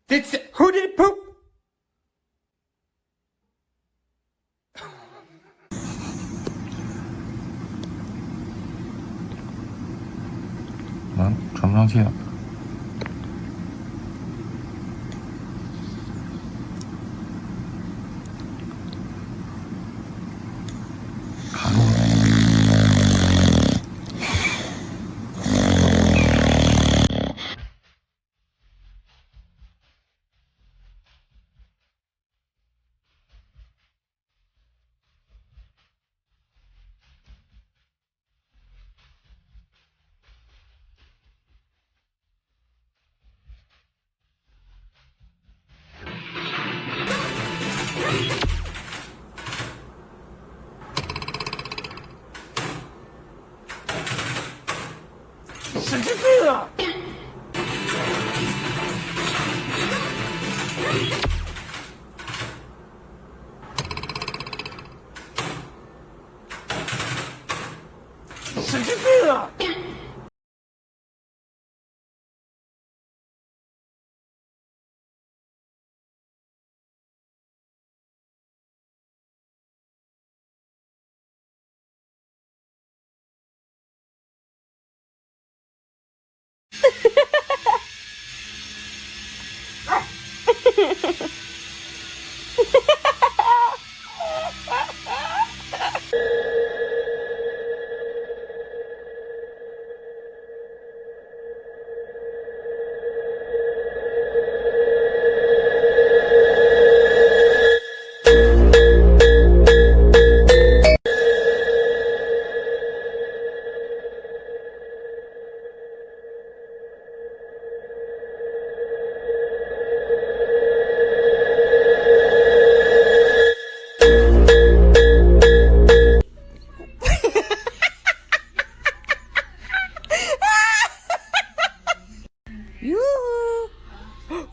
Who did poop? 난喘不上气了。卡住了。神经病啊！神经病啊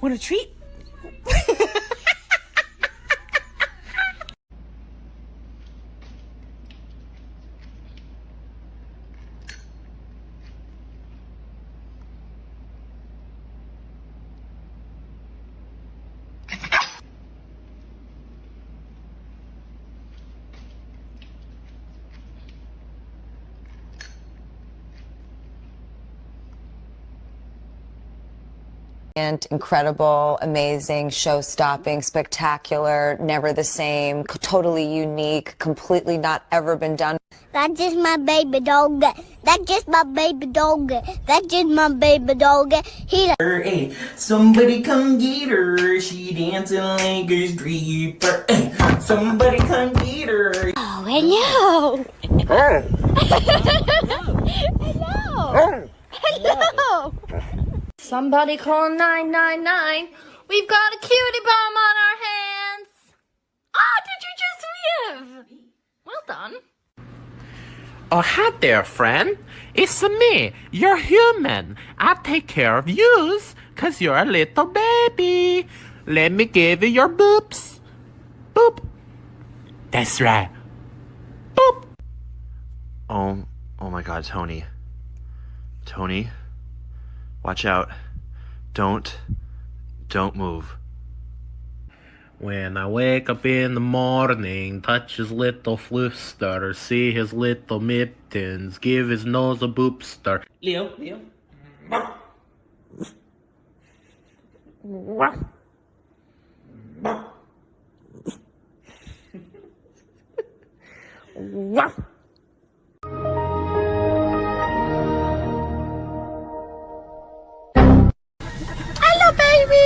！Want a treat? Incredible, amazing, show-stopping, spectacular, never the same, totally unique, completely not ever been done. That's just my baby dog. That's just my baby dog. That's just my baby dog. Hey, somebody come get her. She dancing like a stripper. Hey, somebody come get her. Oh, hello. Hello. Hello. Somebody call 999. We've got a cutie bomb on our hands. Ah, did you just live? Well done. Oh, hi there, friend. It's me, your human. I'll take care of yous, 'cause you're a little baby. Let me give you your boops. Boop. That's right. Boop. Oh my God, Tony. Tony, watch out. Don't move. When I wake up in the morning, touch his little fluster, see his little mittens, give his nose a boopster. Leo. Hello, baby.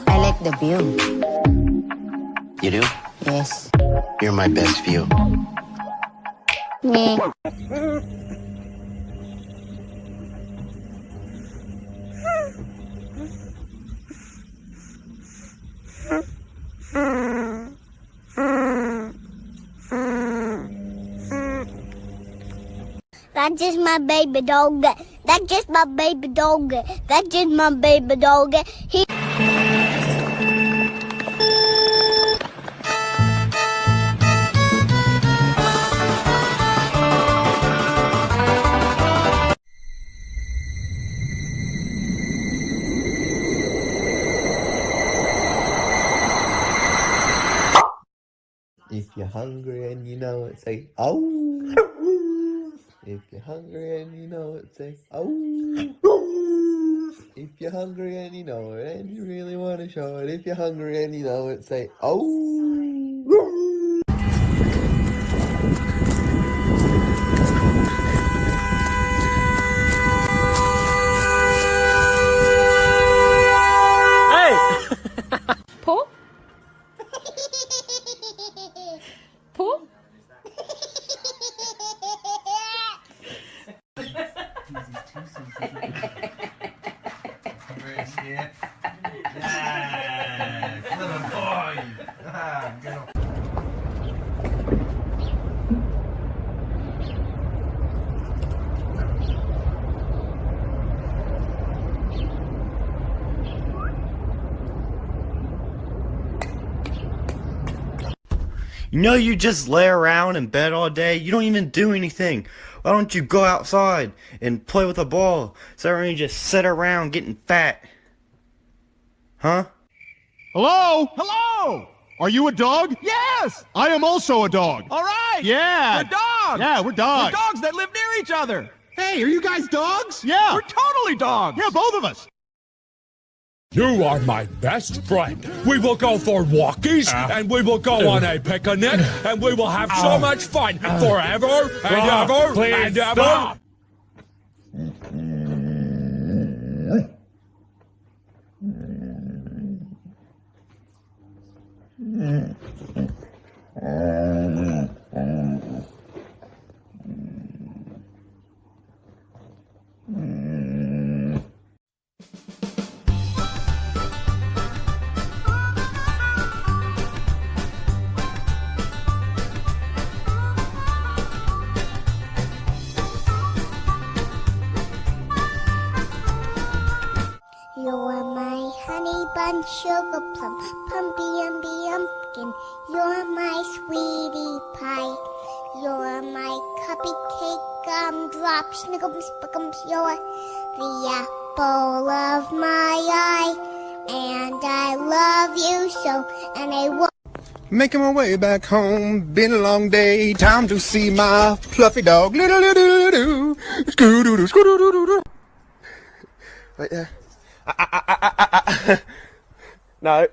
I like the view. You do? Yes. You're my best view. Me. That's just my baby dog. That's just my baby dog. That's just my baby dog. you're hungry and you know it, say, oh. If you're hungry and you know it, say, oh. If you're hungry and you know it and you really want to show it, if you're hungry and you know it, say, oh. Pull? Pull? You know, you just lay around in bed all day. You don't even do anything. Why don't you go outside and play with a ball? So you just sit around getting fat. Huh? Hello? Hello? Are you a dog? Yes! I am also a dog. All right! Yeah! We're dogs! Yeah, we're dogs. We're dogs that live near each other. Hey, are you guys dogs? Yeah. We're totally dogs. Yeah, both of us. You are my best friend. We will go for walkies, and we will go on a picnic, and we will have so much fun forever and ever and ever. Stop. You're my honey bun, sugar plum, pumpkin. You're my sweetie pie. You're my cupcake, gumdrop, snickums, spickums. You're the apple of my eye, and I love you so, and I want. Making my way back home, been a long day, time to see my fluffy dog. Scoo-doo-doo. Right there. No.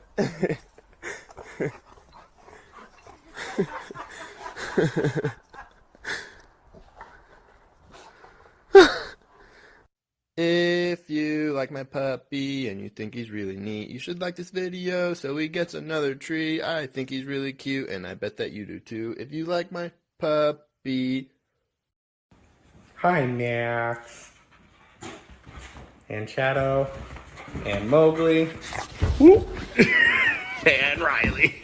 If you like my puppy and you think he's really neat, you should like this video so he gets another treat. I think he's really cute, and I bet that you do too if you like my puppy. Hi, Max. And Shadow. And Mowgli. And Riley.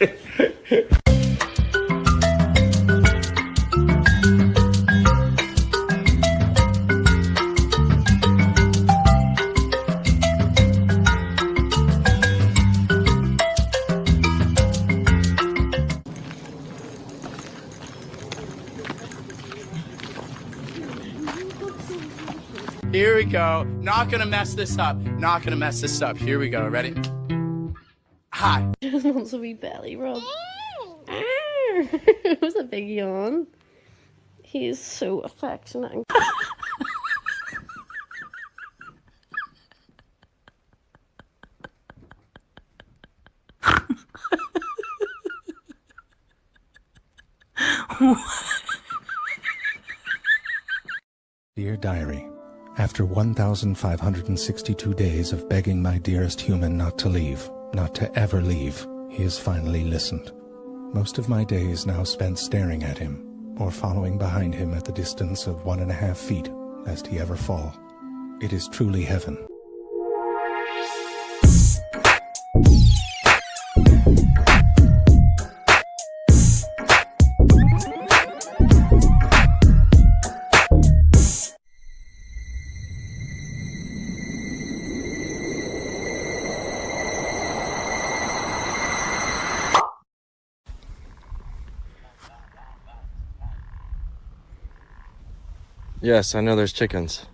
Here we go. Not gonna mess this up. Not gonna mess this up. Here we go. Ready? Hi. Just wants to be belly rubbed. It was a big yawn. He is so affectionate. Dear Diary, after 1,562 days of begging my dearest human not to leave, not to ever leave, he has finally listened. Most of my days now spent staring at him, or following behind him at the distance of 1.5 feet, lest he ever fall. It is truly heaven. Yes, I know there's chickens.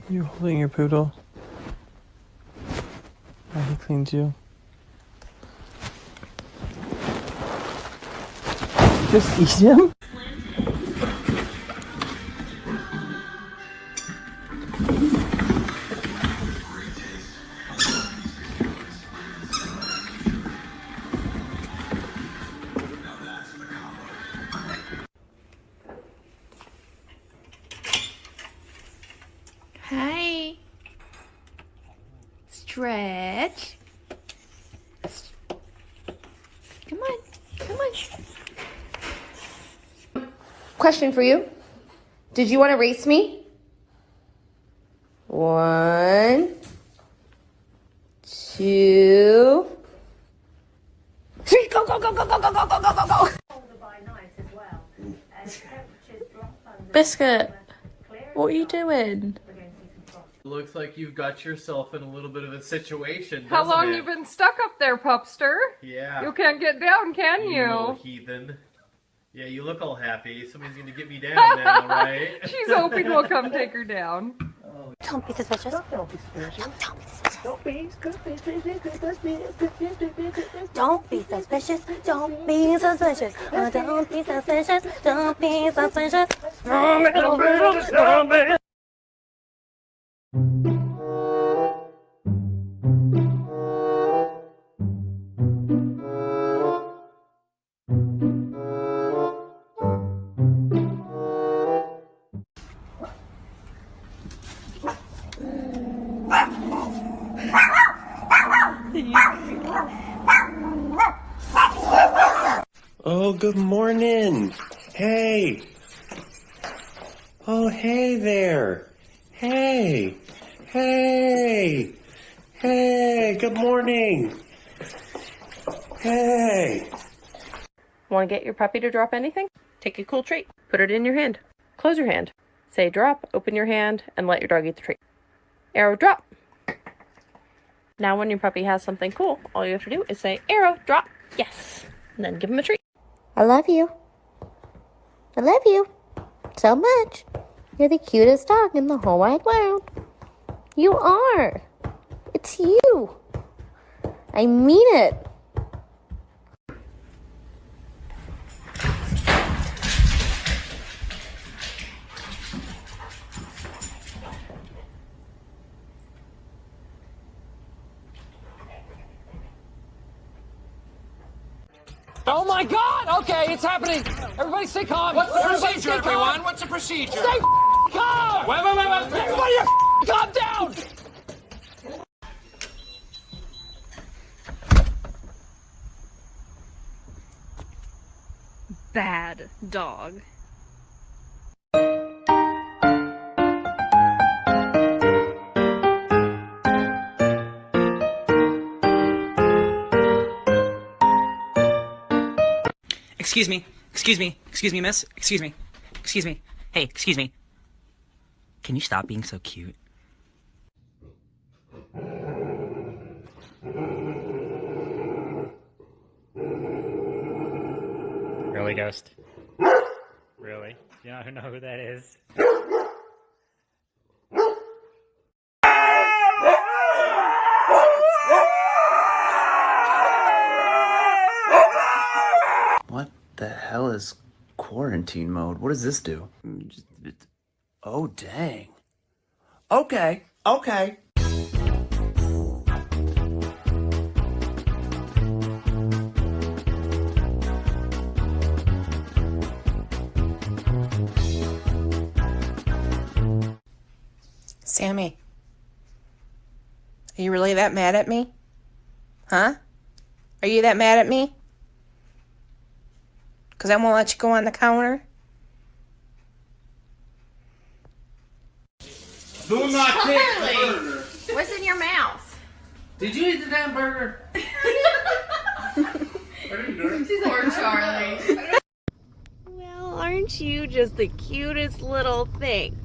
You holding your poodle? Oh, he cleans you. Just eat him? Hi. Stretch. Come on. Come on. Question for you. Did you want to race me? 1, 2, 3. Go, go, go, go, go, go, go, go, go, go, go. Biscuit, what are you doing? Looks like you've got yourself in a little bit of a situation. How long it? you been stuck up there, pupster? Yeah. You can't get down, can You you? little heathen. Yeah, you look all happy. Somebody's gonna get me down now, right? She's hoping we'll come take her down. Don't be suspicious. Don't be suspicious. Don't be suspicious. Don't be suspicious. Don't be suspicious. Don't be suspicious. Don't be suspicious. Don't be. Oh, good morning. Hey. Oh, hey there. Hey. Hey. Hey, good morning. Hey. Want to get your puppy to drop anything? Take a cool treat. Put it in your hand. Close your hand. Say drop, open your hand, and let your dog eat the treat. Arrow, drop. Now when your puppy has something cool, all you have to do is say arrow, drop, yes. And then give him a treat. I love you. I love you so much. You're the cutest dog in the whole wide world. You are. It's you. I mean it. Oh my God! Okay, it's happening. Everybody stay calm. What's the Everybody procedure, stay everyone? calm. What's the procedure? Stay calm. Wait. Everybody, calm down. Bad dog. Excuse me, miss. Excuse me. Hey, excuse me. Can you stop being so cute? Really, Ghost? Really? You don't know who that is? What the hell is quarantine mode? What does this do? Oh, dang. Okay. Sammy, are you really that mad at me? Huh? Are you that mad at me? Because I won't let you go on the counter? Do not take the burger. What's in your mouth? Did you eat the damn burger? Poor Charlie. Well, aren't you just the cutest little thing?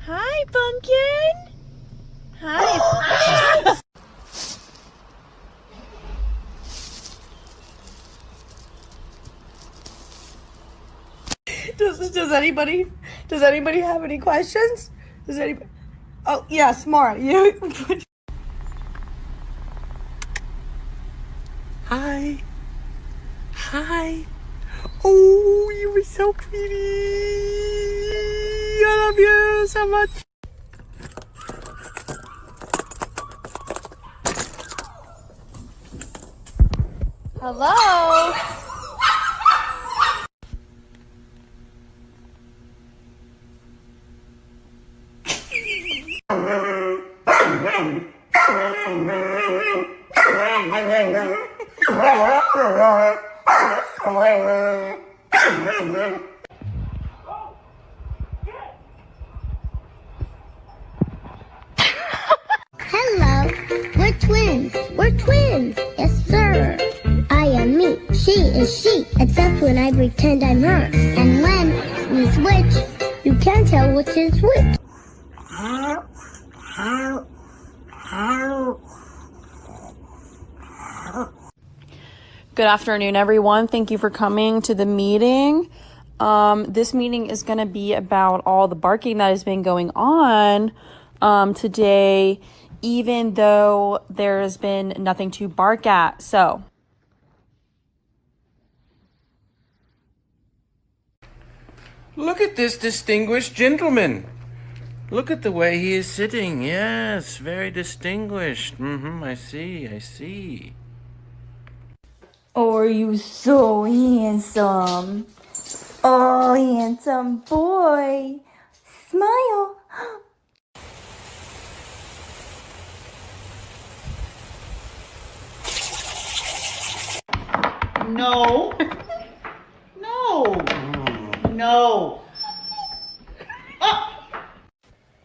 Hi, Pumpkin. Hi. Does anybody have any questions? Does anybody? Oh yes, Mara, you. Hi. Hi. Oh, you were so pretty. I love you so much. Hello. Hello, we're twins. We're twins. Yes, sir. I am me. She is she. Except when I pretend I'm her. And when we switch, you can't tell which is which. Good afternoon, everyone. Thank you for coming to the meeting. This meeting is going to be about all the barking that has been going on today, even though there has been nothing to bark at. So, Look at this distinguished gentleman. Look at the way he is sitting. Yes, very distinguished. I see. Oh, are you so handsome? Oh, handsome boy. Smile. No. No. No.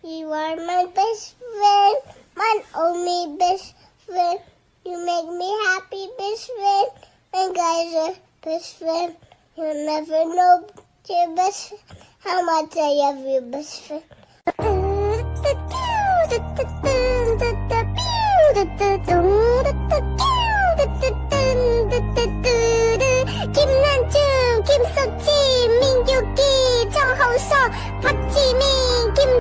You are my best friend, my only best friend. You make me happy, best friend. And guys are best friend. You'll never know your best friend, how much I love your best friend. 김난중, 김석지, 민규기, 정홍석, 박지민, 김.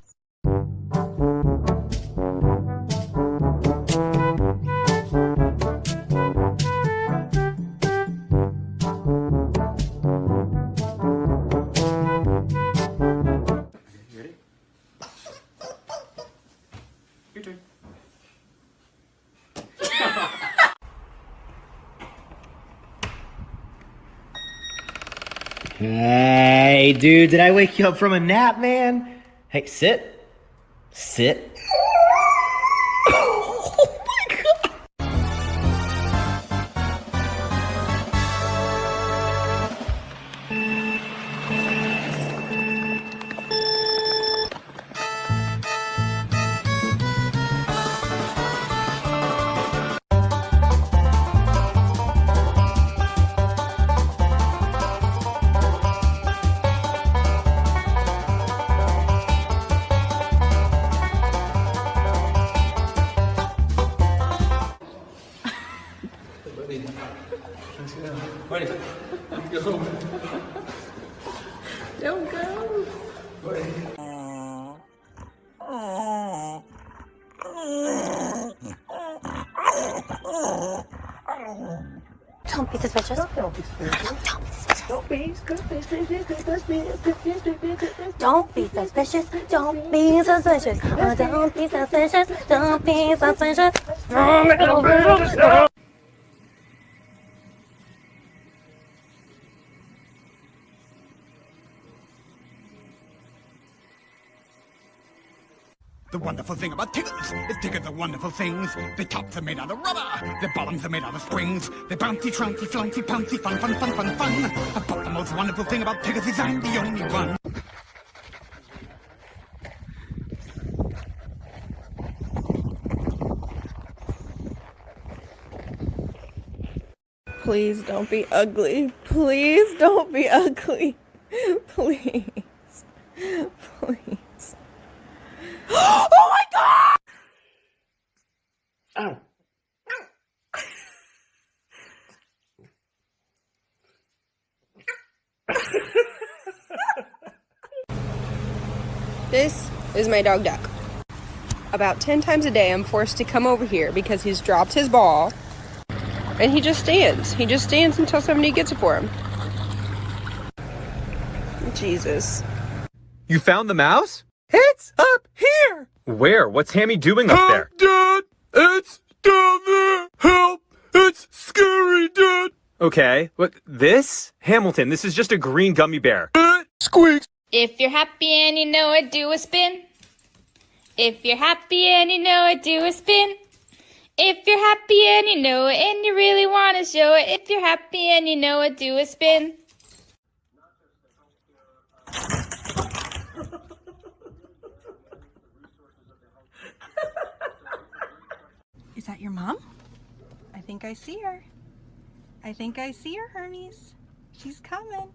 Hey, dude, did I wake you up from a nap, man? Hey, sit. Sit. Don't go. Don't be suspicious. Don't be suspicious. Don't be suspicious. Don't be suspicious. Don't be suspicious. Don't be suspicious. Don't be suspicious. The wonderful thing about tickets is tickets are wonderful things. The tops are made out of rubber, the bottoms are made out of springs. They bouncy, trouncy, flouncy, pouncy, fun, fun, fun, fun, fun. But the most wonderful thing about tickets is I'm the only one. Please don't be ugly. Please don't be ugly. Please. Please. Oh my god! Oh. This is my dog Duck. About 10 times a day I'm forced to come over here because he's dropped his ball. And he just stands. He just stands until somebody gets it for him. Jesus. You found the mouse? It's up here! Where? What's Hammy doing up there? Dad! It's down there! Help! It's scary, Dad! Okay, what, this? Hamilton, this is just a green gummy bear. Squeaks! If you're happy and you know it, do a spin. If you're happy and you know it, do a spin. If you're happy and you know it and you really want to show it. If you're happy and you know it, do a spin. Is that your mom? I think I see her. I think I see her, Hermes. She's coming.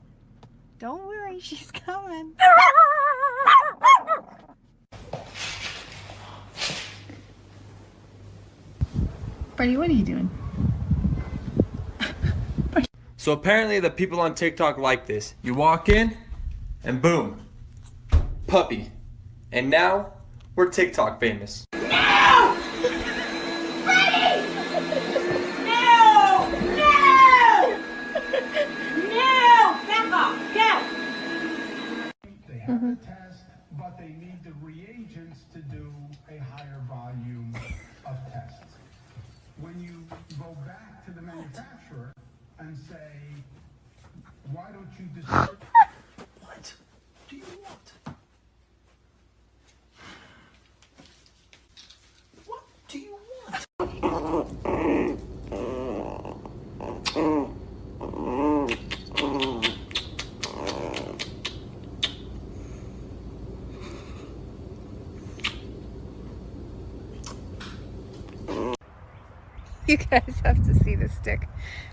Don't worry, she's coming. Buddy, what are you doing? So apparently the people on TikTok like this. You walk in, and boom, puppy. And now, we're TikTok famous. They have a test, but they need the reagents to do a higher volume of tests. When you go back to the manufacturer and say, why don't you decide? What do you want? What do you You guys have to see this stick.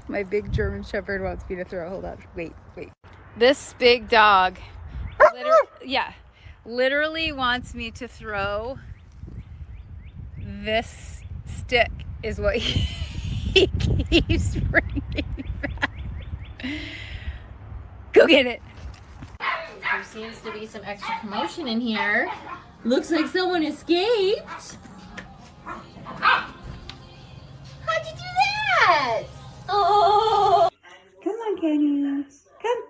My big German Shepherd wants me to throw. Hold on. Wait. This big dog, literally wants me to throw this stick is what he keeps bringing back. Go get it. There seems to be some extra commotion in here. Looks like someone escaped. How'd you do that? Oh! Come on, Kenny. Come.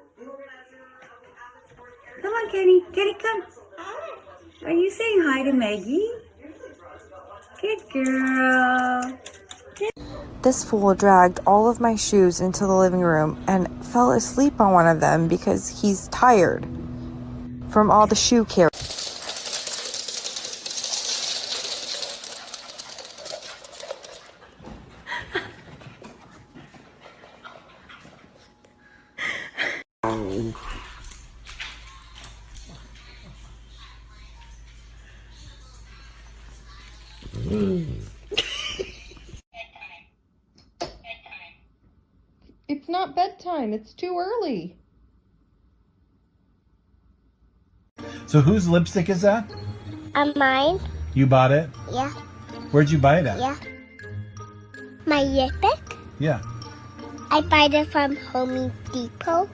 Come on, Kenny. Kenny, come. Are you saying hi to Maggie? Good girl. This fool dragged all of my shoes into the living room and fell asleep on one of them because he's tired from all the shoe carrying. It's not bedtime. It's too early. So whose lipstick is that? Mine. You bought it? Yeah. Where'd you buy it at? Yeah. My lipstick? Yeah. I buy it from Home Depot.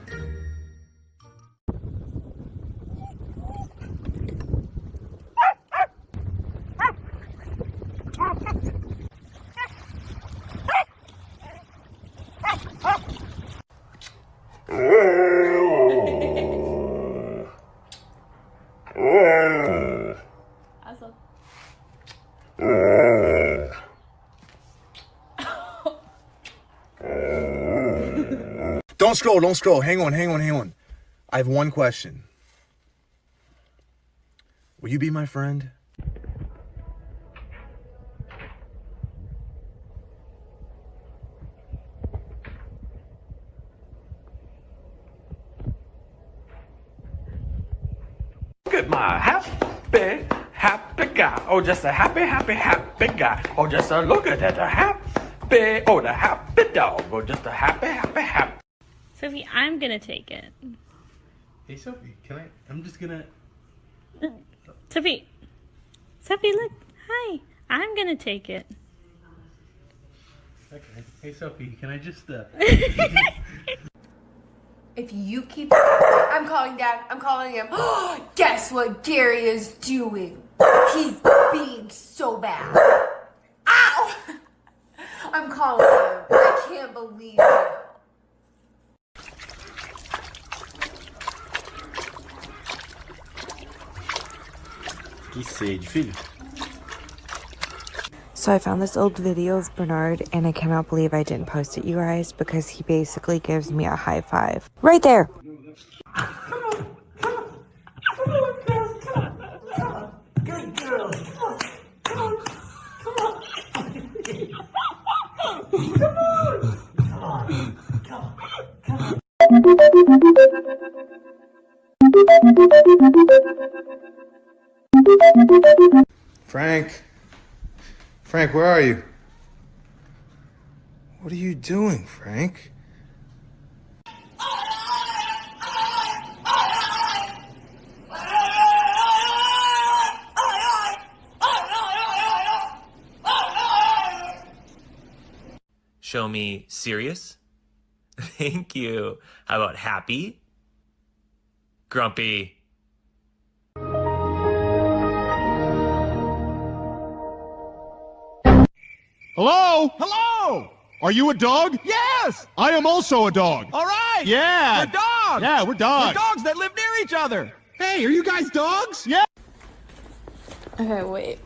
Don't scroll. Hang on. I have one question. Will you be my friend? Look at my happy guy. Oh, just a happy guy. Oh, just a look at that the happy dog. Oh, just a happy. Sophie, I'm gonna take it. Hey, Sophie, can I? I'm just gonna. Sophie, look. Hi. I'm gonna take it. Okay. Hey, Sophie, can I just? If you keep... I'm calling Dad. I'm calling him. Guess what Gary is doing? He's being so bad. Ow! I'm calling him. I can't believe it. So I found this old video of Bernard, and I cannot believe I didn't post it, you guys, because he basically gives me a high five. Right there! Good girl. Frank? Frank, where are you? What are you doing, Frank? Show me serious. Thank you. How about happy? Grumpy. Hello? Hello? Are you a dog? Yes! I am also a dog. All right. Yeah. We're dogs. Yeah, we're dogs. We're dogs that live near each other. Hey, are you guys dogs? Yeah. Okay, wait.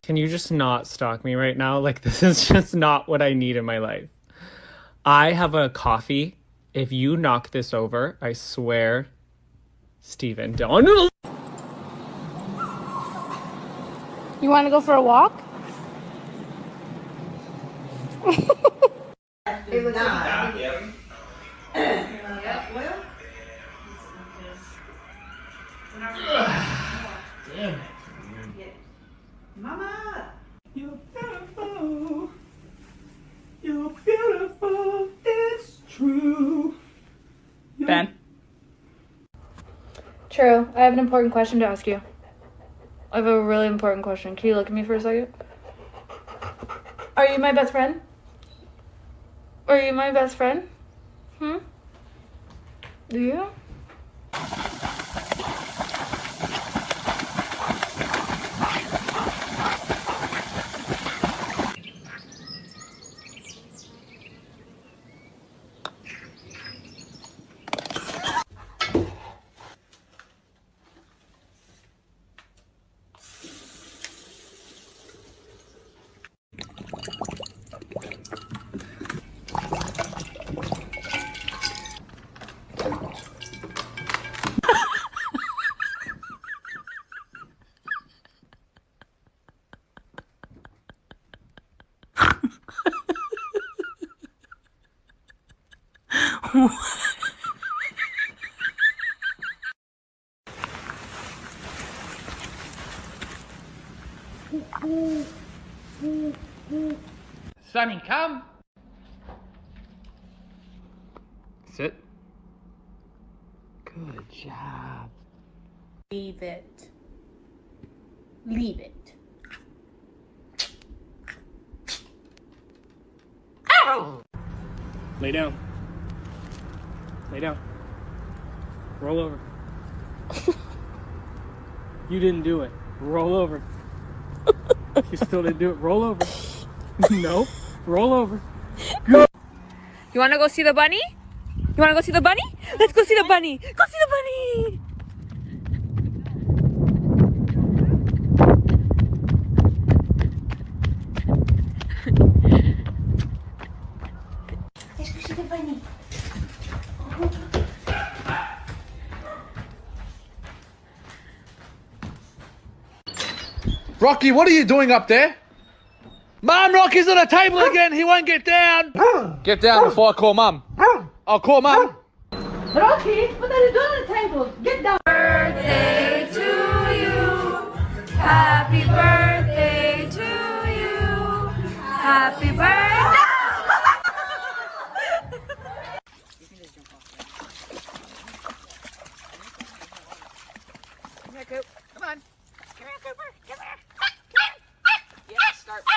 Can you just not stalk me right now? Like, this is just not what I need in my life. I have a coffee. If you knock this over, I swear, Steven, don't. You want to go for a walk? It looks like Yep. well. Damn it. Mama! You're beautiful. You're beautiful. It's true. Ben. True. I have an important question to ask you. I have a really important question. Can you look at me for a second? Are you my best friend? Are you my best friend? Do you? Sonny, come. Sit. Good job. Leave it. Leave it. Ow! Lay down. Lay down. Roll over. You didn't do it. Roll over. You still didn't do it. Roll over. No. Roll over. You wanna go see the bunny? You wanna go see the bunny? Let's go see the bunny. Go see the bunny. Let's go see the bunny. Rocky, what are you doing up there? Mom, Rocky's on the table again. He won't get down. Get down before I call Mum. I'll call Mum. Rocky, what are you doing on the table? Get down. Birthday to you. Happy birthday to you. Happy birthday. Come here, Coop. Come on. Come here, Cooper. Come here. Yeah, start for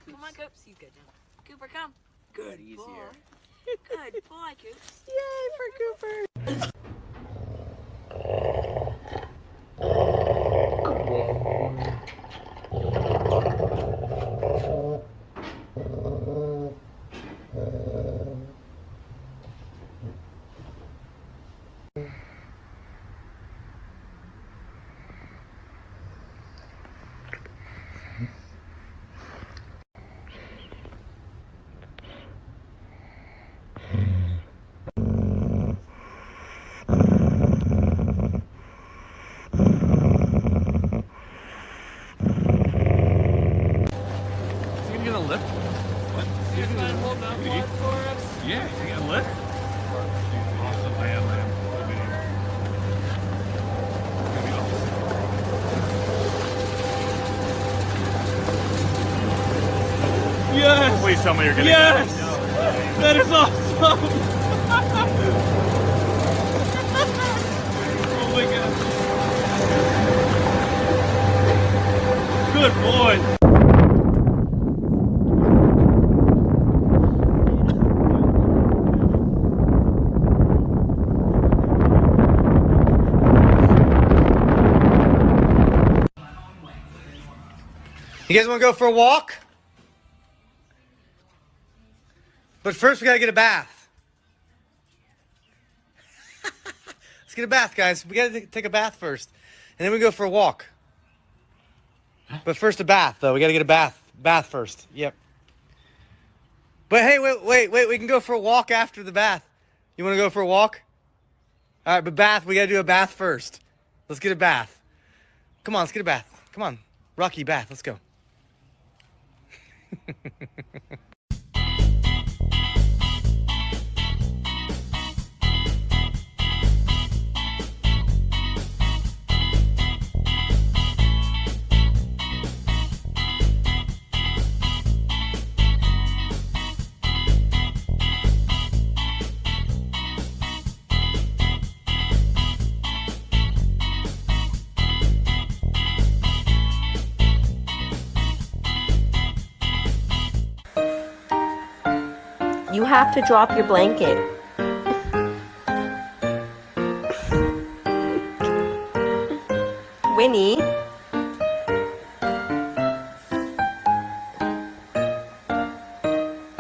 Come on, Coops. He's good now. Cooper, come. Good Easier. boy. Good boy, Coops. Yay for Cooper. Is he gonna get a lift? What? Is he gonna hold that one for us? Yeah, is he gonna lift? Awesome, I am. Yes! Please tell me you're gonna Yes! That is awesome! Oh my god. Good boy! You guys want to go for a walk? But first we gotta get a bath. Let's get a bath, guys. We gotta take a bath first. And then we go for a walk. But first a bath, though. We gotta get a bath. Bath first. Yep. But hey, wait. We can go for a walk after the bath. You wanna go for a walk? Alright, but bath, we gotta do a bath first. Let's get a bath. Come on, let's get a bath. Come on. Rocky, bath. Let's go. You have to drop your blanket. Winnie.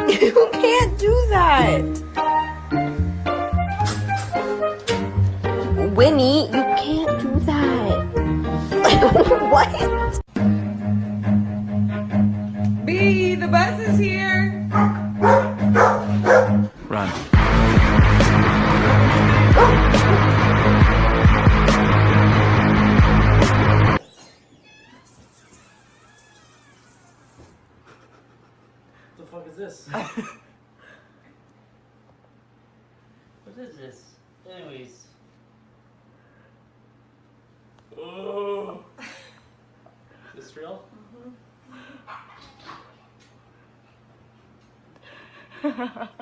You can't do that. Winnie, you can't do that. What? B, the bus is here. Run. What the fuck is this? What is this? Anyways. Oh. Is this real? Mm-hmm.